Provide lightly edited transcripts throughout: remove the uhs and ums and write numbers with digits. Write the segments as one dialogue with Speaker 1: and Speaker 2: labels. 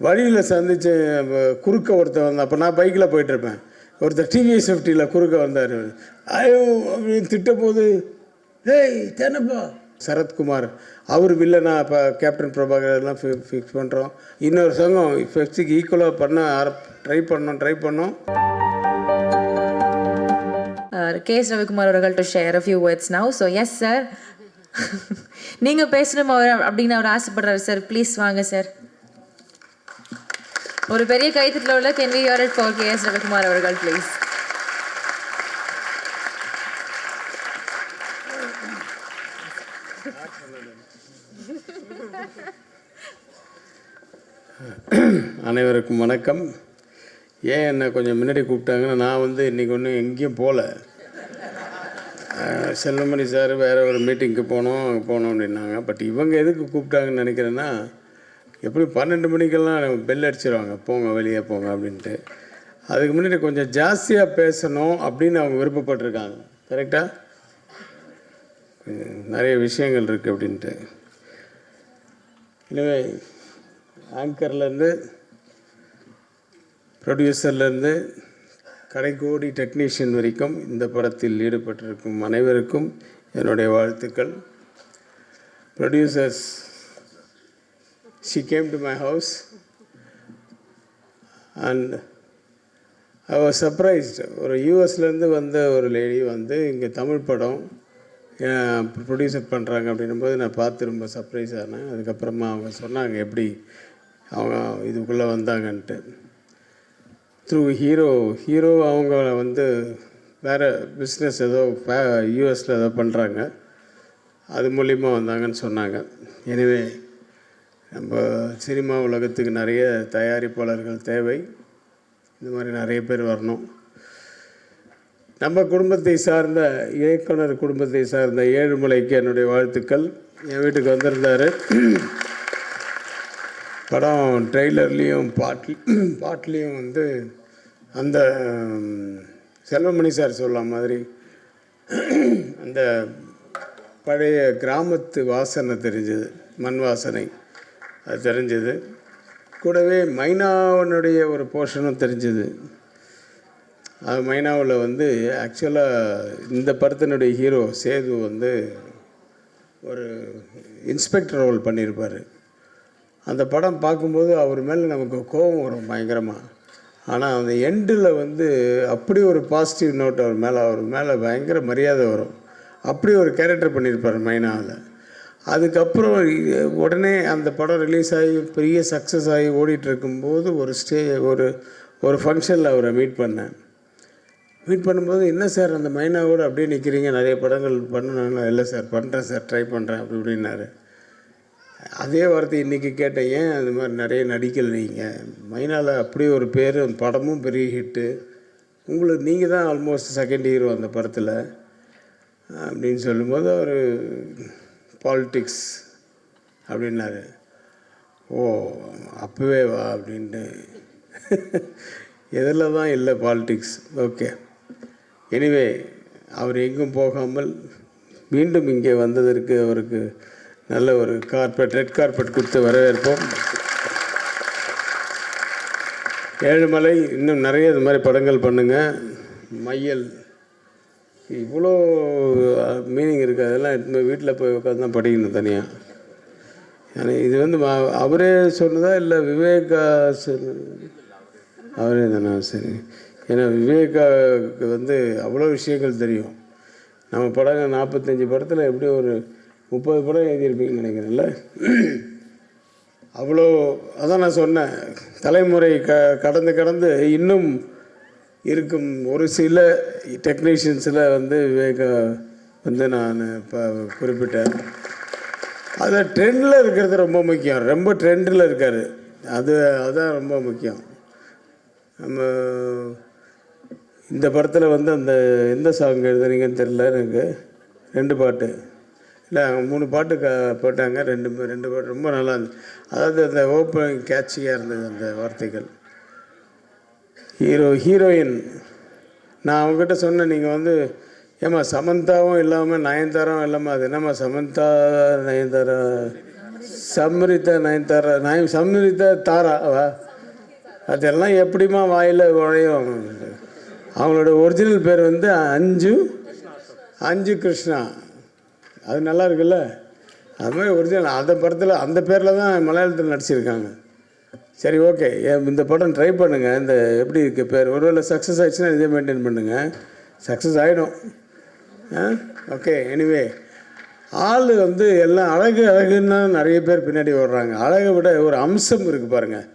Speaker 1: வழியில் சந்தித்து குறுக்க ஒருத்தர் வந்தான். அப்போ நான் பைக்கில் போயிட்டுருப்பேன். ஒருத்தர் டிவிஎஸ் 50ல் குறுக்க வந்தார். ஐயோ அப்படின்னு திட்டும் போது, ஏய் தேனப்பா சரத்குமார் அவர் வில்லனா இப்போ கேப்டன் பிரபாகர்லாம் ஃபிக்ஸ் பண்ணுறோம். இன்னொரு சங்கம் ஃபெக்ஸுக்கு ஈக்குவலாக பண்ண ட்ரை பண்ணோம்.
Speaker 2: K.S. Ravikumar அவர்கள் to share a few words now. So yes sir. நீங்க பேசணும் அப்படின்னு அவர் ஆசைப்படுறாரு சார். ப்ளீஸ் வாங்க சார். ஒரு பெரிய கைத்தட்டல் உள்ள can we hear it for K.S. Ravikumar அவர்கள் ப்ளீஸ்.
Speaker 1: அனைவருக்கும் வணக்கம். ஏன் என்னை கொஞ்சம் முன்னாடி கூப்பிட்டாங்கன்னா, நான் இன்றைக்கி ஒன்றும் எங்கேயும் போகல. செல்வமணி சார் வேறு ஒரு மீட்டிங்க்கு போனோம் அப்படின்னாங்க. பட் இவங்க எதுக்கு கூப்பிட்டாங்கன்னு நினைக்கிறேன்னா, எப்படி 12 மணிக்கெல்லாம் பெல் அடிச்சிடுவாங்க, போங்க வெளியே போங்க அப்படின்ட்டு. அதுக்கு முன்னாடி கொஞ்சம் ஜாஸ்தியாக பேசணும் அப்படின்னு அவங்க விருப்பப்பட்டிருக்காங்க. கரெக்டாக நிறைய விஷயங்கள் இருக்குது அப்படின்ட்டு. எனவே ஆங்கர்லேருந்து ப்ரொடியூசர்லேருந்து கடைக்கோடி டெக்னீஷியன் வரைக்கும் இந்த படத்தில் ஈடுபட்டிருக்கும் அனைவருக்கும் என்னுடைய வாழ்த்துக்கள். Producers, she came to my house and I was surprised. ஒரு யூஎஸ்லேருந்து வந்த ஒரு லேடி இங்கே தமிழ் படம் ப்ரொடியூசர் பண்ணுறாங்க அப்படின்னும்போது நான் பார்த்து ரொம்ப சர்ப்ரைஸ் ஆனேன். அதுக்கப்புறமா அவங்க சொன்னாங்க எப்படி அவங்க இதுக்குள்ளே வந்தாங்கன்ட்டு. த்ரூ ஹீரோ அவங்க வேறு பிஸ்னஸ் ஏதோ யூஎஸில் ஏதோ பண்ணுறாங்க, அது மூலிமா வந்தாங்கன்னு சொன்னாங்க. எனவே நம்ம சினிமா உலகத்துக்கு நிறைய தயாரிப்பாளர்கள் தேவை. இந்த மாதிரி நிறைய பேர் வரணும். நம்ம குடும்பத்தை சார்ந்த இயக்குனர் குடும்பத்தை சார்ந்த ஏழுமலைக்கு என்னுடைய வாழ்த்துக்கள். என் வீட்டுக்கு வந்திருந்தார். படம் ட்ரெய்லர்லேயும் பாட்லேயும் அந்த செல்வமணி சார் சொல்ல மாதிரி அந்த பழைய கிராமத்து வாசனை தெரிஞ்சது, மண் வாசனை அது தெரிஞ்சது. கூடவே மைனாவனுடைய ஒரு போர்ஷனும் தெரிஞ்சது. அது மைனாவில் ஆக்சுவலாக இந்த படத்தினுடைய ஹீரோ சேது ஒரு இன்ஸ்பெக்டர் ரோல் பண்ணியிருப்பார். அந்த படம் பார்க்கும்போது அவர் மேலே நமக்கு கோபம் வரும் பயங்கரமாக. ஆனால் அந்த எண்டில் அப்படி ஒரு பாசிட்டிவ் நோட் அவர் மேலே பயங்கர மரியாதை வரும். அப்படி ஒரு கேரக்டர் பண்ணியிருப்பார் மைனாவில். அதுக்கப்புறம் உடனே அந்த படம் ரிலீஸ் ஆகி பெரிய சக்ஸஸ் ஆகி ஓடிட்டு இருக்கும்போது ஒரு ஃபங்க்ஷனில் அவரை மீட் பண்ணும்போது, என்ன சார் அந்த மைனாவோடு அப்படியே நிற்கிறீங்க, நிறைய படங்கள் பண்ணணும்னா? இல்லை சார் பண்ணுறேன் சார், ட்ரை பண்ணுறேன் அப்படின்னாரு. அதே வார்த்தை இன்றைக்கி கேட்டேன், ஏன் அது மாதிரி நிறைய நடிக்கலை நீங்கள்? மைனாவில் அப்படியே ஒரு பேர், படமும் பெரிய ஹிட்டு, நீங்கள் தான் ஆல்மோஸ்ட் செகண்ட் ஹீரோ அந்த படத்தில் அப்படின்னு சொல்லும்போது அவர் பாலிட்டிக்ஸ் அப்படின்னாரு. ஓ அப்போவே வா அப்படின்ட்டு. எதில் தான் இல்லை பாலிட்டிக்ஸ். ஓகே, எனிவே அவர் எங்கும் போகாமல் மீண்டும் இங்கே வந்ததற்கு அவருக்கு நல்ல ஒரு ரெட் கார்பெட் கொடுத்து வரவேற்போம். ஏழுமலை இன்னும் நிறைய இது மாதிரி படங்கள் பண்ணுங்கள். மையல் இவ்வளோ மீனிங் இருக்குது, அதெல்லாம் எடுத்து வீட்டில் போய் உட்காந்து தான் படிக்கணும் தனியாக. ஏன்னா இது அவரே சொன்னதா இல்லை விவேகா அவரே தானே? சரி. ஏன்னா விவேகாவுக்கு அவ்வளோ விஷயங்கள் தெரியும். நம்ம படம் 45 படத்தில் எப்படி ஒரு 30 படம் எழுதியிருப்பீங்கன்னு நினைக்கிறேன்ல. அவ்வளோ அதான் நான் சொன்னேன், தலைமுறை கடந்து இன்னும் இருக்கும் ஒரு சில டெக்னீஷியன்ஸில் விவேகா நான் இப்போ குறிப்பிட்டேன். அதை ட்ரெண்டில் இருக்கிறது ரொம்ப முக்கியம். ரொம்ப ட்ரெண்டில் இருக்கார், அதுதான் ரொம்ப முக்கியம். நம்ம இந்த படத்தில் அந்த எந்த சாங் எழுதுனீங்கன்னு தெரில எனக்கு. 2 பாட்டு இல்லை 3 பாட்டு போட்டாங்க. ரெண்டு பாட்டு ரொம்ப நல்லா இருந்தது. அதாவது அந்த ஓப்பனிங் கேட்சியாக இருந்தது அந்த வார்த்தைகள். ஹீரோயின் நான் அவங்ககிட்ட சொன்னேன், நீங்கள் ஏம்மா சமந்தாவும் இல்லாமல் நயன்தாராவும் இல்லாமல் அது என்னம்மா சமந்தா நயன்தாரா சம்ரிதா நயன்தாரா சம்ரிதா தாராவா? அதெல்லாம் எப்படிமா வாயில் உழையும்? அவங்களோட ஒரிஜினல் பேர் வந்து அஞ்சு கிருஷ்ணா. அது நல்லா இருக்குல்ல? அது மாதிரி ஒரிஜினல் அந்த படத்தில் அந்த பேரில் தான் மலையாளத்தில் நடிச்சிருக்காங்க. சரி, ஓகே. இந்த படம் ட்ரை பண்ணுங்கள். இந்த எப்படி இருக்கு பேர்? ஒருவேளை சக்ஸஸ் ஆகிடுச்சுன்னா இதே மெயின்டைன் பண்ணுங்கள். சக்ஸஸ் ஆகிடும். ஓகே. எனிவே, ஆள் வந்து எல்லாம் அழகுன்னா நிறைய பேர் பின்னாடி வர்றாங்க. அழகை விட ஒரு அம்சம் இருக்குது பாருங்கள்.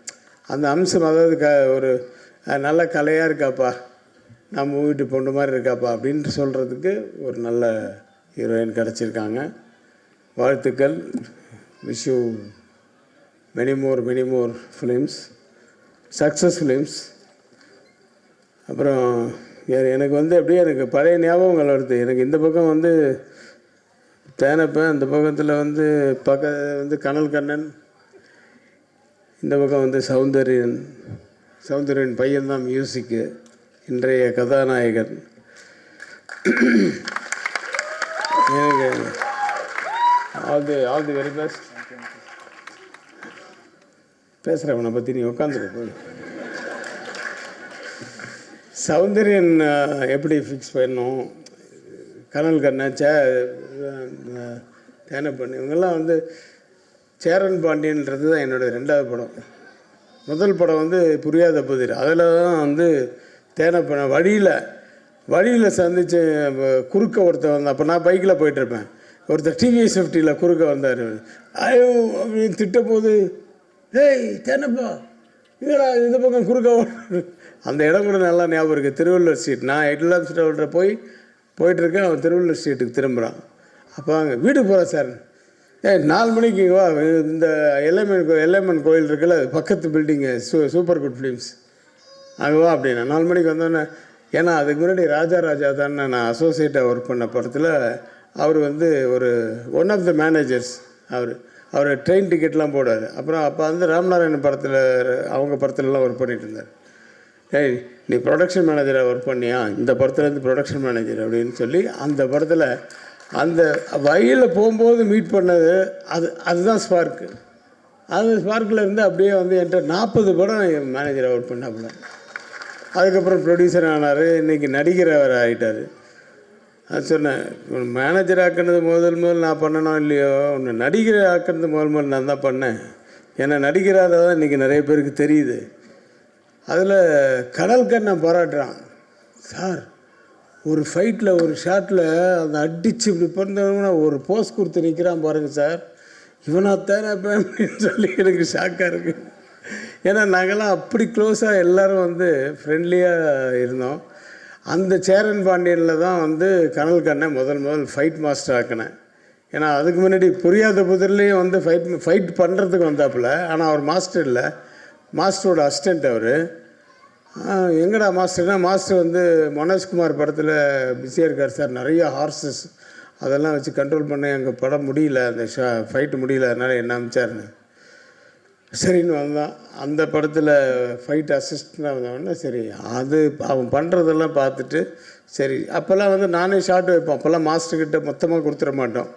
Speaker 1: அந்த அம்சம், அதாவது ஒரு நல்ல கலையாக இருக்காப்பா, நம்ம வீட்டு பொண்ணு மாதிரி இருக்காப்பா அப்படின்ட்டு சொல்கிறதுக்கு ஒரு நல்ல ஹீரோயின் கிடச்சிருக்காங்க. வாழ்த்துக்கள். Wish you many more films, success films. அப்புறம் எனக்கு வந்து அப்படியே எனக்கு பழைய ஞாபகங்கள் வருது. எனக்கு இந்த பக்கம் வந்து தேனப்பேன், அந்த பக்கத்தில் வந்து கனல் கண்ணன், இந்த பக்கம் வந்து சௌந்தர்யன் பையன்தான் மியூசிக்கு, இன்றைய கதாநாயகன். எனக்கு ஆல் தி வெரி பெஸ்ட். பேசுகிறவனை பற்றி நீ உட்காந்துருக்க. சௌந்தர்யன் எப்படி ஃபிக்ஸ் பண்ணணும், கனல் கண்ணன், தேனப்பண்ணு, இவங்கெல்லாம் வந்து சேரன் பாண்டியன்றது தான் என்னோடய 2வது படம். முதல் படம் வந்து புரியாத புதிர். அதில் தான் வந்து தேனப்பண்ண வழியில் சந்தித்து குறுக்க ஒருத்தர் வந்தான். அப்போ நான் பைக்கில் போயிட்டுருப்பேன். ஒருத்தர் டிவிஎஸ் 50 குறுக்க வந்தார். ஐயோ அப்படின்னு திட்டும் போது, ஏய் தேனப்பா இல்லைடா இந்த பக்கம் குறுக்க. அந்த இடம் கூட நல்லா ஞாபகம் இருக்குது. திருவள்ளுவர் ஸ்ட்ரீட். நான் எட்லாம் ஸ்ட்ரீட்டை போயிட்டுருக்கேன். அவன் திருவள்ளுவர் ஸ்ட்ரீட்டுக்கு திரும்புகிறான். அப்போ அங்கே வீட்டுக்கு போகிறேன் சார். 4 மணிக்கு வா, இந்த எல்லைமன் கோயில் இருக்குல்ல, பக்கத்து பில்டிங்கு, சூப்பர் குட் ஃபிலிம்ஸ், அங்கே வா அப்படின்னா. 4 மணிக்கு வந்தோடனே, ஏன்னா அதுக்கு முன்னாடி ராஜா தான் நான் அசோசியேட்டாக ஒர்க் பண்ண படத்தில் அவர் வந்து ஒன் ஆஃப் த மேனேஜர்ஸ். அவர் ட்ரெயின் டிக்கெட்லாம் போடுவார். அப்புறம் அப்போ வந்து ராமநாராயணன் படத்தில் அவங்க படத்துலலாம் ஒர்க் பண்ணிகிட்டு இருந்தார். ஏய் நீ ப்ரொடக்ஷன் மேனேஜராக ஒர்க் பண்ணியா, இந்த படத்துலேருந்து ப்ரொடக்ஷன் மேனேஜர் அப்படின்னு சொல்லி அந்த படத்தில் அந்த வழியில் போகும்போது மீட் பண்ணது அதுதான் ஸ்பார்க்கு. அந்த ஸ்பார்க்கில் இருந்து அப்படியே வந்து என்கிட்ட 40 படம் மேனேஜராக ஒர்க் பண்ணாப்புல. அதுக்கப்புறம் ப்ரொடியூசர் ஆனார். இன்றைக்கி நடிகர் ஆகிட்டார். அது சொன்னேன், மேனேஜர் ஆக்கினது முதல் நான் பண்ணணும் இல்லையோ, ஒன்று நடிகர் ஆக்கினது முதல் நான் தான் பண்ணேன். ஏன்னா நடிகராக தான் இன்றைக்கி நிறைய பேருக்கு தெரியுது. அதில் கனல் கண்ணன் பாராட்டுறான். சார் ஒரு ஃபைட்டில் ஒரு ஷாட்டில் அந்த அடித்து இப்படி பண்ணவனா ஒரு போஸ் கொடுத்து நிற்கிறான் பாருங்கள் சார், இவனாத்தானே அப்படின்னு சொல்லி எனக்கு ஷாக்காக இருக்குது. ஏன்னா நாங்கள்லாம் அப்படி க்ளோஸாக எல்லோரும் வந்து ஃப்ரெண்ட்லியாக இருந்தோம். அந்த சேரன் பாண்டியனில் தான் வந்து கனல் கண்ணை முதல் ஃபைட் மாஸ்டர் ஆக்கினேன். ஏன்னா அதுக்கு முன்னாடி புரியாத புதிர்லேயும் வந்து ஃபைட் பண்ணுறதுக்கு வந்தாப்புல. ஆனால் அவர் மாஸ்டர் இல்லை, மாஸ்டரோட அசிஸ்டண்ட் அவர். எங்கடா மாஸ்டர்னா, மாஸ்டர் வந்து மனோஜ்குமார் படத்தில் பிஸியாக இருக்கார் சார், நிறைய ஹார்சஸ் அதெல்லாம் வச்சு கண்ட்ரோல் பண்ண எங்கள் படம் முடியல, அந்த ஃபைட்டு முடியல, அதனால் என்ன அமிச்சாருன்னு. சரின்னு வந்தான். அந்த படத்தில் ஃபைட் அசிஸ்டண்டாக வந்தவொடனே சரி அது அவன் பண்ணுறதெல்லாம் பார்த்துட்டு சரி. அப்போல்லாம் வந்து நானே ஷார்ட் வைப்போம். அப்போல்லாம் மாஸ்டர்கிட்ட மொத்தமாக கொடுத்துட மாட்டோம்.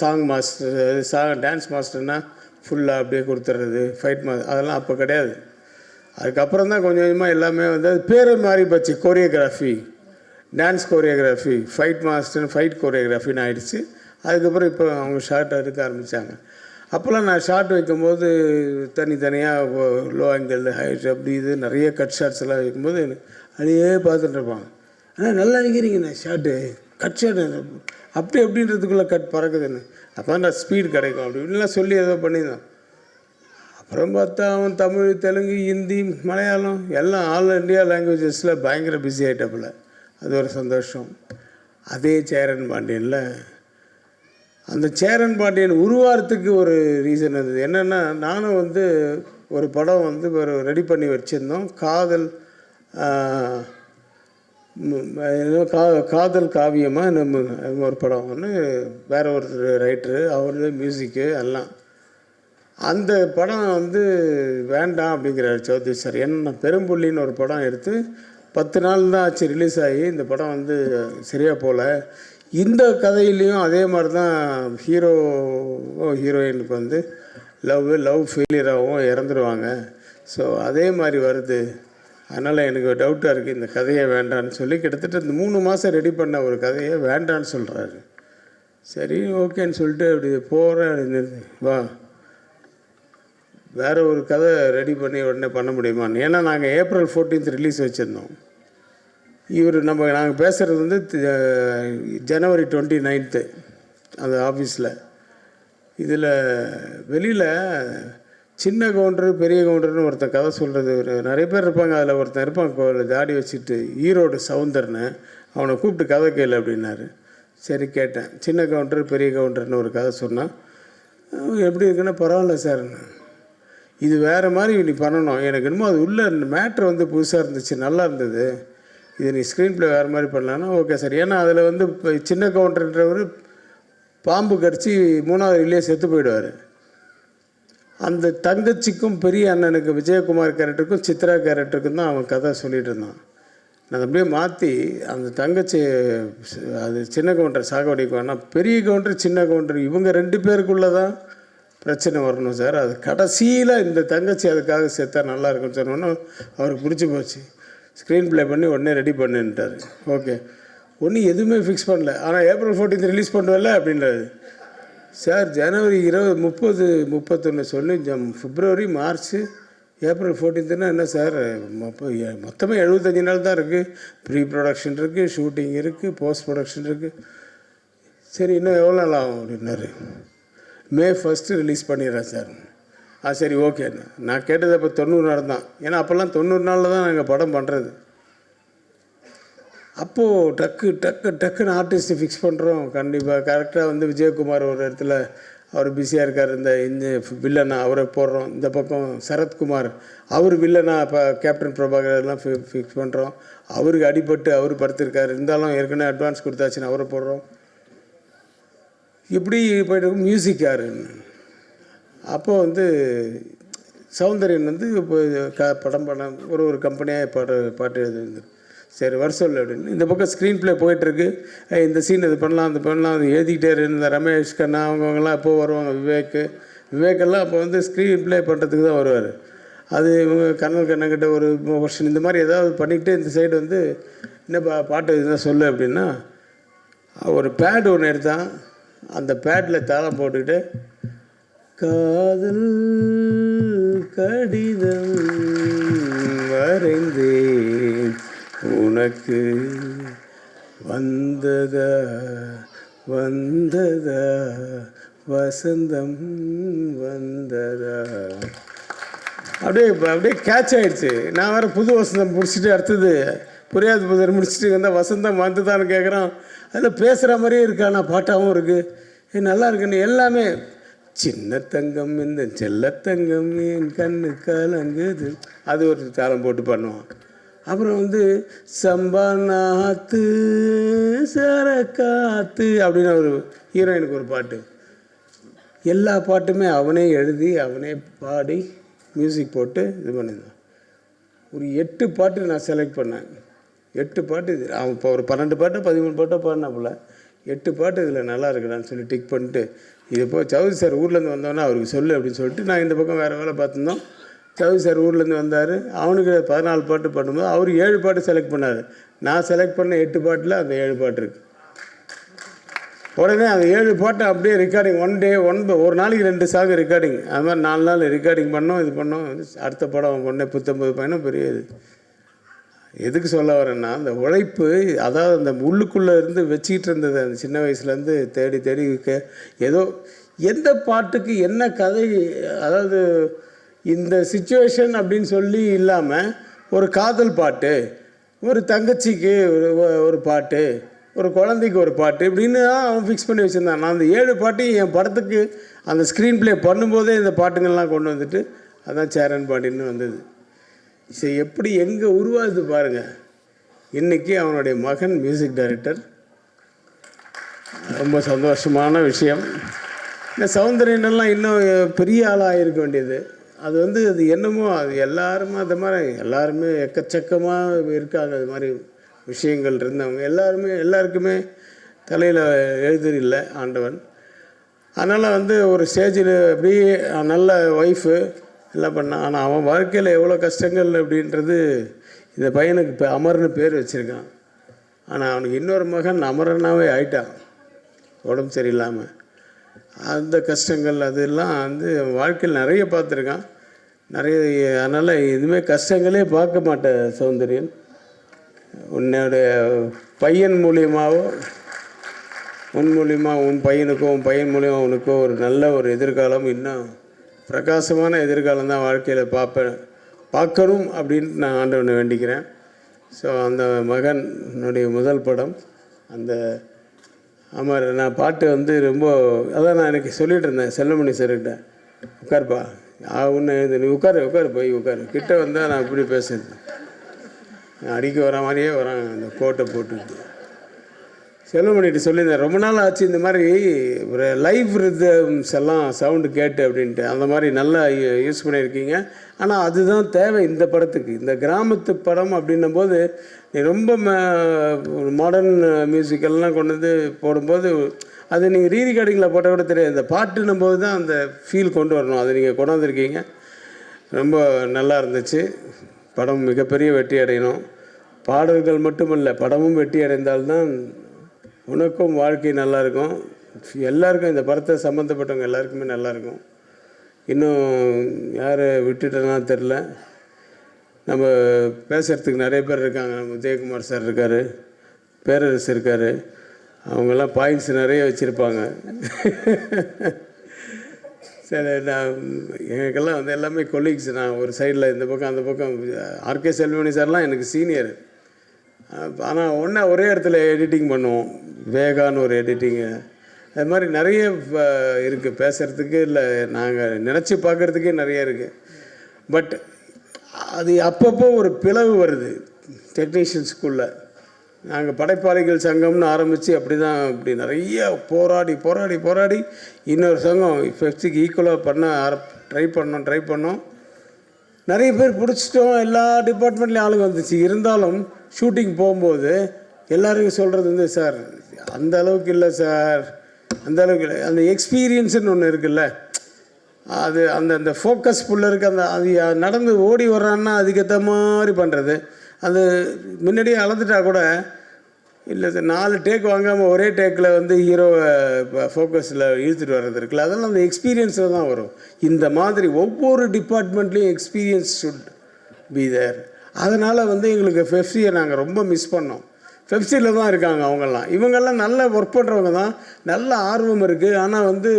Speaker 1: சாங் மாஸ்டர், டான்ஸ் மாஸ்டர்னால் ஃபுல்லாக அப்படியே கொடுத்துட்றது. ஃபைட் அதெல்லாம் அப்போ கிடையாது. அதுக்கப்புறம் தான் கொஞ்சம் கொஞ்சமாக எல்லாமே வந்து அது பேரே மாறி போச்சு. Choreography, dance choreography, fight master, fight கோரியோகிராஃபின்னு ஆகிடுச்சு. அதுக்கப்புறம் இப்போ அவங்க ஷார்ட் எடுக்க ஆரம்பித்தாங்க. அப்போல்லாம் நான் ஷார்ட் வைக்கும்போது தனித்தனியாக லோ ஆங்கிள், ஹைட், அப்படி இது நிறைய கட் ஷார்ட்ஸ் எல்லாம் வைக்கும்போது அதையே பார்த்துட்டு இருப்பாங்க. ஆனால் நல்லா வைக்கிறீங்கண்ணே ஷார்ட்டு, கட் ஷார்ட் அப்படி அப்படின்றதுக்குள்ளே கட் பறக்குதுன்னு. அப்போ தான் நான் ஸ்பீட் கிடைக்கும் அப்படி இப்படின்லாம் சொல்லி ஏதோ பண்ணியிருந்தோம். அப்புறம் பார்த்தா அவன் தமிழ், தெலுங்கு, ஹிந்தி, மலையாளம் எல்லாம் ஆல் இண்டியா லாங்குவேஜஸில் பயங்கர பிஸி ஆகிட்டப்பில். அது ஒரு சந்தோஷம். அதே சேரன் பாண்டியனில் அந்த சேரன் பாண்டியன் உருவாகிறதுக்கு ஒரு ரீசன் இருந்தது. என்னென்னா, நானும் வந்து ஒரு படம் வந்து ஒரு ரெடி பண்ணி வச்சுருந்தோம். காதல் காவியமாக நம்ம ஒரு படம் ஒன்று, வேறு ஒரு ரைட்டரு, அவரு மியூசிக்கு எல்லாம். அந்த படம் வந்து வேண்டாம் அப்படிங்கிறார் சௌத்ரி சார். என்ன பெரும்புள்ளின்னு ஒரு படம் எடுத்து 10 நாள் தான் ஆச்சு ரிலீஸ் ஆகி. இந்த படம் வந்து சரியாக போகல, இந்த கதையிலையும் அதே மாதிரி தான் ஹீரோயினுக்கு வந்து லவ் ஃபெயிலியராகவும் இறந்துருவாங்க. ஸோ அதே மாதிரி வருது. அதனால் எனக்கு டவுட்டாக இருக்குது, இந்த கதையை வேண்டான்னு சொல்லி கிட்டத்தட்ட இந்த 3 மாதம் ரெடி பண்ண ஒரு கதையை வேண்டான்னு சொல்கிறாரு. சரி ஓகேன்னு சொல்லிட்டு அப்படி போகிறேன். வா வேறு ஒரு கதை ரெடி பண்ணி உடனே பண்ண முடியுமான்னு. ஏன்னா நாங்கள் April 14th ரிலீஸ் வச்சுருந்தோம். நாங்கள் பேசுகிறது வந்து January 29th அந்த ஆஃபீஸில். இதில் வெளியில் சின்ன கவுண்டரு பெரிய கவுண்டர்னு ஒருத்தன் கதை சொல்கிறது நிறைய பேர் இருப்பாங்க. அதில் ஒருத்தன் இருப்பான் தாடி வச்சுட்டு, ஈரோடு சவுந்தர்னு. அவனை கூப்பிட்டு கதை கேளு அப்படின்னாரு. சரி கேட்டேன். சின்ன கவுண்டர் பெரிய கவுண்டர்னு ஒரு கதை சொன்னான். எப்படி இருக்குன்னா பரவாயில்ல சார்ன்னு, இது வேறு மாதிரி நீ பண்ணணும், எனக்கு என்னமோ அது உள்ள மேட்ரு வந்து புதுசாக இருந்துச்சு, நல்லா இருந்தது, இது நீ ஸ்க்ரீன் ப்ளே வேறு மாதிரி பண்ணலான்னா ஓகே சார். ஏன்னா அதில் வந்து இப்போ சின்ன கவுண்டர்ன்றவர் பாம்பு கடிச்சு 3வது இல்லையே செத்து போயிடுவார். அந்த தங்கச்சிக்கும் பெரிய அண்ணனுக்கு விஜயகுமார் கேரக்டருக்கும் சித்ரா கேரக்டருக்கும் தான் அவன் கதை சொல்லிகிட்டு இருந்தான். நான் அப்படியே மாற்றி அந்த தங்கச்சி அது சின்ன கவுண்டர் சாகவடிக்கும். ஆனால் பெரிய கவுண்டர் சின்ன கவுண்டர் இவங்க 2 பேருக்குள்ளே தான் பிரச்சனை வரணும் சார். அது கடைசியில் இந்த தங்கச்சி அதுக்காக சேர்த்தா நல்லா இருக்குன்னு சொன்னோன்னா அவருக்கு பிடிச்சி போச்சு. ஸ்க்ரீன் ப்ளே பண்ணி உடனே ரெடி பண்ணுன்ட்டார். ஓகே, ஒன்றும் எதுவுமே ஃபிக்ஸ் பண்ணல. ஆனால் April 14th ரிலீஸ் பண்ணுவல அப்படின்றாரு. சார் January 20, 30, 31 சொல்லி February, March, April 14th என்ன சார், மொத்தமே 75 நாள் தான் இருக்குது. ப்ரீ ப்ரொடக்ஷன் இருக்குது, ஷூட்டிங் இருக்குது, போஸ்ட் ப்ரொடக்ஷன் இருக்குது. சரி இன்னும் எவ்வளோ நாள் ஆகும் அப்படின்னாரு. May 1 ரிலீஸ் பண்ணிடுறேன் சார். சரி ஓகே. நான் கேட்டது அப்போ 90 நாள் தான். ஏன்னா அப்போல்லாம் 90 நாளில் தான் நாங்கள் படம் பண்ணுறது. அப்போது டக்குன்னு ஆர்டிஸ்ட்டு ஃபிக்ஸ் பண்ணுறோம். கண்டிப்பாக கரெக்டாக வந்து விஜயகுமார் ஒரு இடத்துல அவர் பிஸியாக இருக்கார், இந்த வில்லனா அவரை போடுறோம். இந்த பக்கம் சரத்குமார் அவர் வில்லனா இப்போ கேப்டன் பிரபாகர் எல்லாம் ஃபிக்ஸ் பண்ணுறோம். அவருக்கு அடிபட்டு அவர் படுத்திருக்கார், இருந்தாலும் ஏற்கனவே அட்வான்ஸ் கொடுத்தாச்சுன்னு அவரை போடுறோம். இப்படி போய்ட்டு மியூசிக் யாருன்னு அப்போது வந்து சௌந்தர்யன் வந்து இப்போ படம் பண்ண ஒரு கம்பெனியாக பாட்டு எழுதுங்க. சரி வர சொல்லு அப்படின்னு. இந்த பக்கம் ஸ்க்ரீன் ப்ளே போயிட்டுருக்கு. இந்த சீன் இது பண்ணலாம் அது பண்ணலாம் அது எழுதிக்கிட்டே இருந்த ரமேஷ் கண்ணா அவங்கவுங்களாம் எப்போ வருவாங்க, விவேக்கெல்லாம் அப்போ வந்து ஸ்க்ரீன் ப்ளே பண்ணுறதுக்கு தான் வருவார். அது இவங்க கண்ணன்கிட்ட ஒரு கொஷின் இந்த மாதிரி ஏதாவது பண்ணிக்கிட்டு இந்த சைடு வந்து என்ன பாட்டு இதுதான் சொல்லு அப்படின்னா ஒரு பேட் ஒன்று எடுத்தான். அந்த பேட்டில் தாளம் போட்டுக்கிட்டு காதல் கடிதம் வரைந்தேன் உனக்கு வந்ததா வசந்தம் வந்ததா அப்படியே கேட்ச் ஆகிடுச்சு. நான் வேறு புது வசந்தம் முடிச்சுட்டு அடுத்தது புரியாது புதர் முடிச்சுட்டு வந்தால் வசந்தம் வந்துதான்னு கேட்குறான். அதில் பேசுகிற மாதிரியே இருக்கா, பாட்டாகவும் இருக்குது, நல்லா இருக்குன்னு எல்லாமே. சின்ன தங்கம் இந்த செல்லத்தங்கம் என் கண்ணு கலங்குது அது ஒரு தாளம் போட்டு பண்ணுவான். அப்புறம் வந்து சம்பா நாத்து சரக்காத்து அப்படின்னு ஒரு ஹீரோயினுக்கு ஒரு பாட்டு. எல்லா பாட்டுமே அவனே எழுதி அவனே பாடி மியூசிக் போட்டு இது பண்ணியிருந்தான். ஒரு 8 பாட்டு நான் செலக்ட் பண்ணேன். 8 பாட்டு இது அவன் இப்போ ஒரு 12 பாட்டோ 13 பாட்டோ பாடினா போல் 8 பாட்டு இதில் நல்லா இருக்குடான்னு சொல்லி டிக் பண்ணிட்டு இது இப்போ சௌத்ரி சார் ஊர்லேருந்து வந்தோன்னா அவருக்கு சொல்லு அப்படின்னு சொல்லிட்டு நான் இந்த பக்கம் வேறு வேலை பார்த்துருந்தோம். சௌத்ரி சார் ஊர்லேருந்து வந்தார். அவனுக்கு 14 பாட்டு பண்ணும்போது அவர் 7 பாட்டு செலக்ட் பண்ணார். நான் செலக்ட் பண்ண 8 பாட்டில் அந்த 7 பாட்டு இருக்குது. உடனே அந்த 7 பாட்டை அப்படியே ரெக்கார்டிங் ஒரு நாளைக்கு 2 சாங் ரெக்கார்டிங். அது மாதிரி 4 நாள் ரெக்கார்டிங் பண்ணோம். இது பண்ணோம். அடுத்த படம் பொண்ணே 19 பயணம் பெரிய இது. எதுக்கு சொல்ல வரேன்னா அந்த உழைப்பு, அதாவது அந்த உள்ளுக்குள்ளே இருந்து வச்சுக்கிட்டு இருந்தது அந்த சின்ன வயசுலேருந்து தேடி ஏதோ எந்த பாட்டுக்கு என்ன கதை, அதாவது இந்த சிச்சுவேஷன் அப்படின்னு சொல்லி இல்லாமல் ஒரு காதல் பாட்டு, ஒரு தங்கச்சிக்கு ஒரு பாட்டு, ஒரு குழந்தைக்கு ஒரு பாட்டு இப்படின்னு தான் அவன் ஃபிக்ஸ் பண்ணி வச்சுருந்தான். நான் அந்த 7 பாட்டையும் என் படத்துக்கு அந்த ஸ்க்ரீன் ப்ளே பண்ணும்போதே இந்த பாட்டுங்கள்லாம் கொண்டு வந்துட்டு அதான் சேரன் பாட்டின்னு வந்தது. சரி எப்படி எங்கே உருவாகுது பாருங்கள். இன்றைக்கி அவனுடைய மகன் மியூசிக் டைரக்டர். ரொம்ப சந்தோஷமான விஷயம். இந்த சௌந்தர்யனெல்லாம் இன்னும் பெரிய ஆளாக இருக்க வேண்டியது. அது வந்து அது என்னமோ அது எல்லாருமே அது மாதிரி எல்லாருமே எக்கச்சக்கமாக இருக்காங்க. அது மாதிரி விஷயங்கள் இருந்தவங்க எல்லாருக்குமே தலையில் எழுதிரில்லை ஆண்டவன். அதனால் வந்து ஒரு ஸ்டேஜில் அப்படியே நல்ல ஒய்ஃபு எல்லாம் பண்ணான். ஆனால் அவன் வாழ்க்கையில் எவ்வளோ கஷ்டங்கள் அப்படின்றது இந்த பையனுக்கு இப்போ அமர்னு பேர் வச்சுருக்கான். ஆனால் அவனுக்கு இன்னொரு மகன் அமரனாகவே ஆயிட்டான் உடம்பு சரியில்லாமல். அந்த கஷ்டங்கள் அதெல்லாம் வந்து வாழ்க்கையில் நிறைய பார்த்துருக்கான் நிறைய. அதனால் இதுமாதிரி கஷ்டங்களே பார்க்க மாட்டேன் சௌந்தரியன். உன்னோடைய பையன் மூலியமாகவோ உன் மூலியமாக உன் பையனுக்கோ உன் பையன் மூலியமாக உனக்கோ ஒரு நல்ல ஒரு எதிர்காலம், இன்னும் பிரகாசமான எதிர்காலம் தான் வாழ்க்கையில் பார்க்கணும் அப்படின்ட்டு நான் ஆண்டவனை வேண்டிக்கிறேன். ஸோ அந்த மகனுடைய முதல் படம் அந்த அமர். நான் பாட்டு வந்து ரொம்ப அதான் நான் எனக்கு சொல்லிகிட்டு இருந்தேன் செல்வமணி சார்கிட்ட, உட்காருப்பா ஒன்று நீ உட்காரு போய் உட்காரு, கிட்ட வந்தால் நான் இப்படி பேசுறது அடிக்க வர மாதிரியே வரான் அந்த கோட்டை போட்டுக்கிட்டு. செல்வமணிகிட்ட சொல்லியிருந்தேன் ரொம்ப நாள் ஆச்சு இந்த மாதிரி ஒரு லைவ் ரிதம்ஸ் எல்லாம் சவுண்டு கேட்டு அப்படின்ட்டு. அந்த மாதிரி நல்லா யூஸ் பண்ணியிருக்கீங்க. ஆனால் அதுதான் தேவை இந்த படத்துக்கு. இந்த கிராமத்து படம் அப்படின்னும் போது நீ ரொம்ப மாடர்ன் மியூசிக்கெல்லாம் கொண்டு வந்து போடும்போது அது நீங்கள் ரீரிகார்டிங்கில் போட்டால் கூட தெரியாது. இந்த பாட்டுன்னும் போது தான் அந்த ஃபீல் கொண்டு வரணும். அதை நீங்கள் கொண்டு வந்திருக்கீங்க. ரொம்ப நல்லா இருந்துச்சு. படம் மிகப்பெரிய வெற்றி அடையணும். பாடல்கள் மட்டுமல்ல, படமும் வெற்றி அடைந்தால்தான் உனக்கும் வாழ்க்கை நல்லாயிருக்கும், எல்லாருக்கும் இந்த படத்தை சம்மந்தப்பட்டவங்க எல்லாருக்குமே நல்லாயிருக்கும். இன்னும் யாரை விட்டுட்டேன்னா தெரில. நம்ம பேசுகிறதுக்கு நிறைய பேர் இருக்காங்க. உதயகுமார் சார் இருக்கார், பேரரசு இருக்கார், அவங்கெல்லாம் பாயிண்ட்ஸ் நிறைய வச்சுருப்பாங்க. சரி, நான் எனக்கெல்லாம் வந்து எல்லாமே கொலீக்ஸ். நான் ஒரு சைடில் இந்த பக்கம் அந்த பக்கம். ஆர்கே செல்வமணி சார்லாம் எனக்கு சீனியர். ஆனால் ஒரே இடத்துல எடிட்டிங் பண்ணுவோம். வேகான்னு ஒரு எடிட்டிங்கு, அது மாதிரி நிறைய இருக்குது பேசுகிறதுக்கு. இல்லை நாங்கள் நினச்சி பார்க்குறதுக்கே நிறைய இருக்குது. பட் அது அப்பப்போ ஒரு பிளவு வருது டெக்னீஷியன்ஸ்குள்ளே. நாங்கள் படைப்பாளிகள் சங்கம்னு ஆரம்பித்து அப்படி தான் இப்படி நிறைய போராடி இன்னொரு சங்கம் ஃபெப்சிக்கு ஈக்குவலாக ட்ரை பண்ணோம். நிறைய பேர் பிடிச்சிட்டோம். எல்லா டிபார்ட்மெண்ட்லேயும் ஆளுங்க வந்துச்சு. இருந்தாலும் ஷூட்டிங் போகும்போது எல்லாருக்கும் சொல்கிறது வந்து, சார் அந்த அளவுக்கு இல்லை சார், அந்த அளவுக்கு இல்லை. அந்த எக்ஸ்பீரியன்ஸுன்னு ஒன்று இருக்குல்ல, அது அந்த ஃபோக்கஸ் ஃபுல்லாக இருக்குது. அது நடந்து ஓடி வர்றான்னா அதுக்கேற்ற மாதிரி பண்ணுறது. அது முன்னாடியே அளந்துட்டா கூட இல்லை சார், 4 டேக் வாங்காமல் ஒரே டேக்கில் வந்து ஹீரோவை ஃபோக்கஸில் இழுத்துட்டு வர்றது இருக்குல்ல, அதெல்லாம் அந்த எக்ஸ்பீரியன்ஸில் தான் வரும். இந்த மாதிரி ஒவ்வொரு டிபார்ட்மெண்ட்லேயும் எக்ஸ்பீரியன்ஸ் ஷுட் பி தேர். அதனால் வந்து எங்களுக்கு ஃபெப்சியை நாங்கள் ரொம்ப மிஸ் பண்ணோம். ஃபெப்சியில் தான் இருக்காங்க அவங்கெல்லாம். இவங்கெல்லாம் நல்லா ஒர்க் பண்ணுறவங்க தான், நல்ல ஆர்வம் இருக்குது. ஆனால் வந்து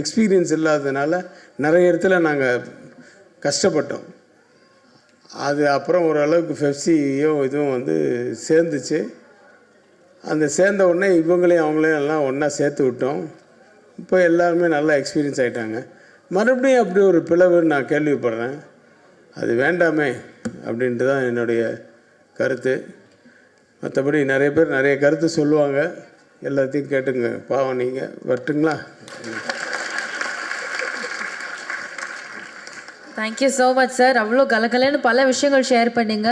Speaker 1: எக்ஸ்பீரியன்ஸ் இல்லாததுனால நிறைய இடத்துல நாங்கள் கஷ்டப்பட்டோம். அது அப்புறம் ஓரளவுக்கு ஃபெப்சியும் இதுவும் வந்து சேர்ந்துச்சு. அந்த சேர்ந்த உடனே இவங்களையும் அவங்களையும் எல்லாம் ஒன்றா சேர்த்து விட்டோம். இப்போ எல்லாருமே நல்லா எக்ஸ்பீரியன்ஸ் ஆகிட்டாங்க. மறுபடியும் அப்படி ஒரு பிளவுன்னு நான் கேள்விப்படுறேன். அது வேண்டாமே அப்படின்ட்டு தான் என்னுடைய கருத்து. மற்றபடி நிறைய பேர் நிறைய கருத்து சொல்லுவாங்க, எல்லாத்தையும் கேட்டுங்க. பாவம் நீங்கள் வரட்டுங்களா?
Speaker 2: Thank you so much sir. அவ்வளோ கலகலன்னு பல விஷயங்கள் ஷேர் பண்ணிங்க.